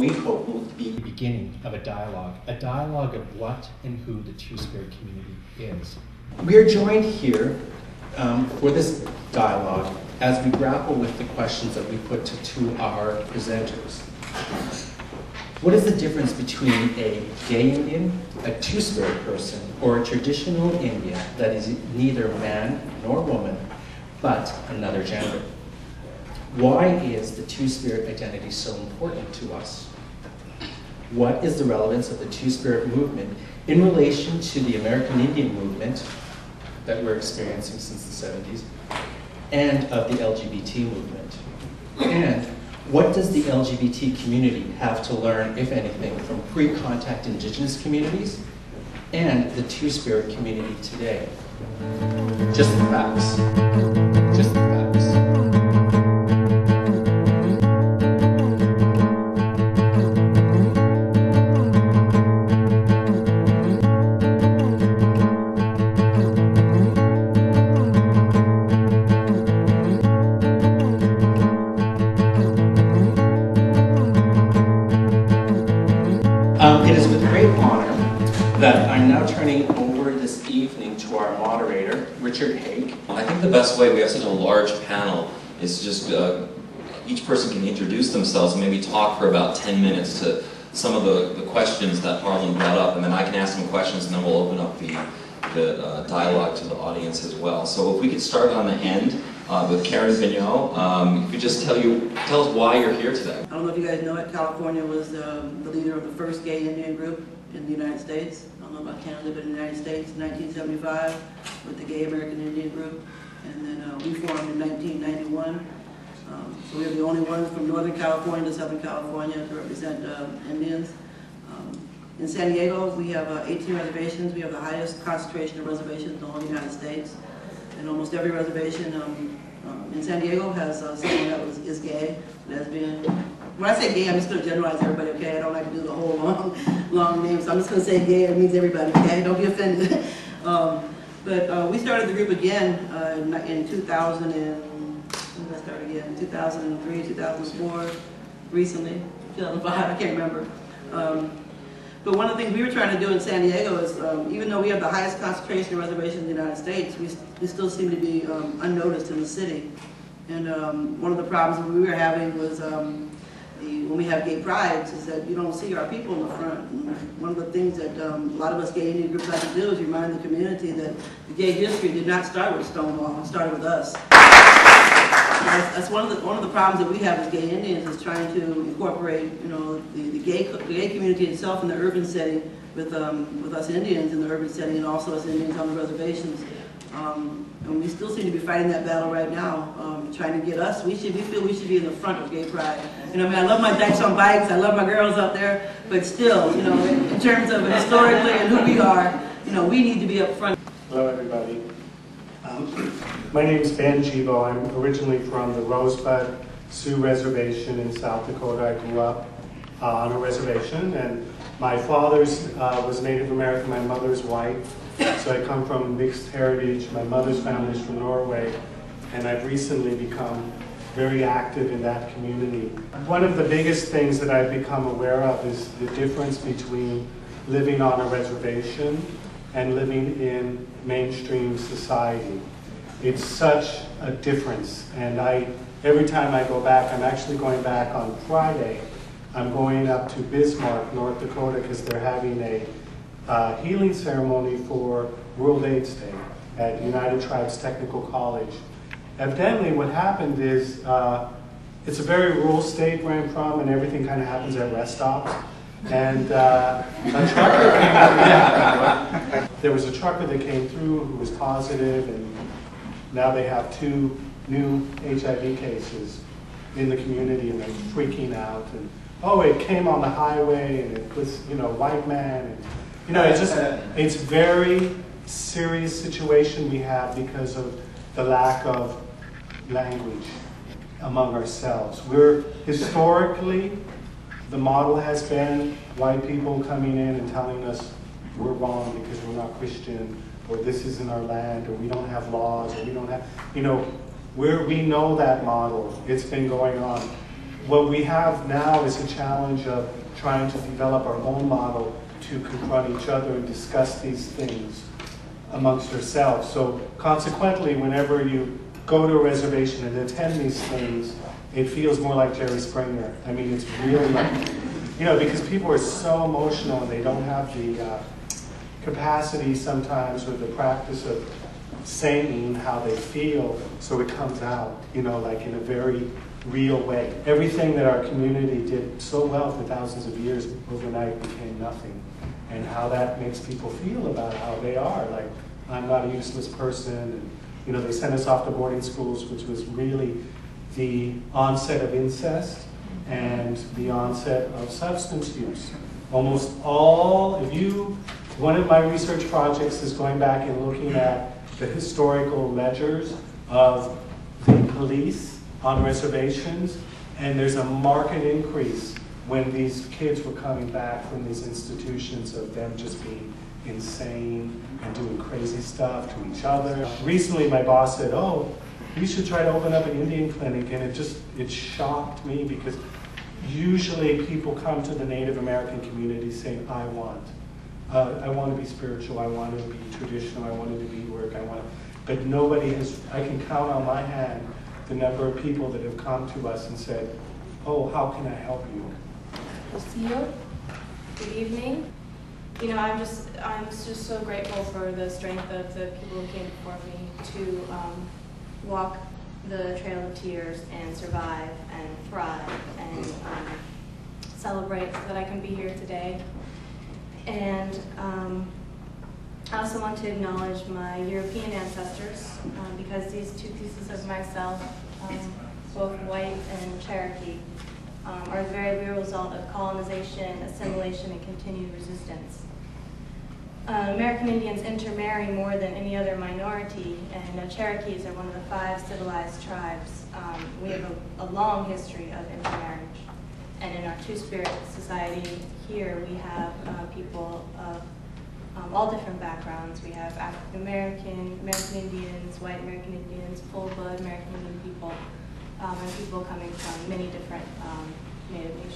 we hope will be the beginning of a dialogue of what and who the Two-Spirit community is. We are joined here for this dialogue as we grapple with the questions that we put to our presenters. What is the difference between a gay Indian, a Two-Spirit person, or a traditional Indian that is neither man nor woman, but another gender? Why is the Two-Spirit identity so important to us? What is the relevance of the Two-Spirit movement in relation to the American Indian movement that we're experiencing since the 70s, and of the LGBT movement? And what does the LGBT community have to learn, if anything, from pre-contact Indigenous communities and the Two-Spirit community today? Just the facts. Just the facts. It is with great honor that I'm now turning over this evening to our moderator, Richard Haig. I think the best way, we have such a large panel, is just each person can introduce themselves and maybe talk for about 10 minutes to some of the questions that Harlan brought up, and then I can ask some questions, and then we'll open up the dialogue to the audience as well. So if we could start on the end with Karen Vigneault, you could just tell us why you're here today. I don't know if you guys know it, California was the leader of the first gay Indian group in the United States. I don't know about Canada, but in the United States in 1975 with the Gay American Indian Group. And then we formed in 1991. So we are the only ones from Northern California to Southern California to represent Indians. In San Diego, we have 18 reservations. We have the highest concentration of reservations in the whole United States. And almost every reservation in San Diego has someone that is gay, lesbian. When I say gay, I'm just going to generalize everybody, okay? I don't like to do the whole long name, so I'm just going to say gay. It means everybody, okay? Don't be offended. But we started the group again in 2000 and, when did I start again? 2003, 2004, recently, 2005, I can't remember. But one of the things we were trying to do in San Diego is, even though we have the highest concentration of reservations in the United States, we still seem to be unnoticed in the city. And one of the problems that we were having was when we have gay prides is that you don't see our people in the front. And one of the things that a lot of us gay Indian groups like to do is remind the community that the gay history did not start with Stonewall, it started with us. That's one of the problems that we have as gay Indians is trying to incorporate, you know, the gay community itself in the urban setting with us Indians in the urban setting and also us Indians on the reservations. And we still seem to be fighting that battle right now, trying to get us. We feel we should be in the front of gay pride. You know, I mean, I love my dykes on bikes, I love my girls out there, but still, you know, in terms of historically and who we are, you know, we need to be up front. Hello, everybody. My name is Ben Chivo. I'm originally from the Rosebud Sioux Reservation in South Dakota. I grew up on a reservation, and my father's was Native American, my mother's white. So I come from mixed heritage. My mother's family is from Norway, and I've recently become very active in that community. One of the biggest things that I've become aware of is the difference between living on a reservation and living in mainstream society. It's such a difference, and every time I go back, I'm actually going back on Friday. I'm going up to Bismarck, North Dakota, because they're having a healing ceremony for World AIDS Day at United Tribes Technical College. Evidently what happened is, it's a very rural state where I'm from, and everything kind of happens at rest stops. And a trucker came through. There was a trucker that came through who was positive, and now they have 2 new HIV cases in the community, and they're freaking out. And oh, it came on the highway, and it was, you know, white man. And, you know, it's very serious situation we have because of the lack of language among ourselves. We're historically, the model has been white people coming in and telling us we're wrong because we're not Christian, or this isn't our land, or we don't have laws, or we don't have, you know, we know that model. It's been going on. what we have now is a challenge of trying to develop our own model to confront each other and discuss these things amongst yourselves. So consequently, whenever you go to a reservation and attend these things, it feels more like Jerry Springer. I mean, it's really like, you know, because people are so emotional and they don't have the capacity sometimes or the practice of saying how they feel, so it comes out, you know, like in a very real way. Everything that our community did so well for thousands of years overnight became nothing. And how that makes people feel about how they are. Like, I'm not a useless person. And, you know, they sent us off to boarding schools, which was really the onset of incest and the onset of substance use. Almost all, one of my research projects is going back and looking at the historical ledgers of the police on reservations, and there's a marked increase when these kids were coming back from these institutions of them just being insane and doing crazy stuff to each other. Recently my boss said, oh, we should try to open up an Indian clinic, and it shocked me because usually people come to the Native American community saying, I want to be spiritual, I want to be traditional, I want to do bead work, but nobody has, I can count on my hand the number of people that have come to us and said, oh, how can I help you? Lucille, good evening. You know, I'm just so grateful for the strength of the people who came before me to walk the Trail of Tears and survive and thrive and celebrate so that I can be here today. And I also want to acknowledge my European ancestors because these two pieces of myself, both white and Cherokee, are a very real result of colonization, assimilation, and continued resistance. American Indians intermarry more than any other minority, and Cherokees are one of the 5 civilized tribes. We have a long history of intermarriage. And in our Two-Spirit Society here, we have people of all different backgrounds. We have African American, American Indians, white American Indians, full-blood American Indian people, and people coming from many different Native nations.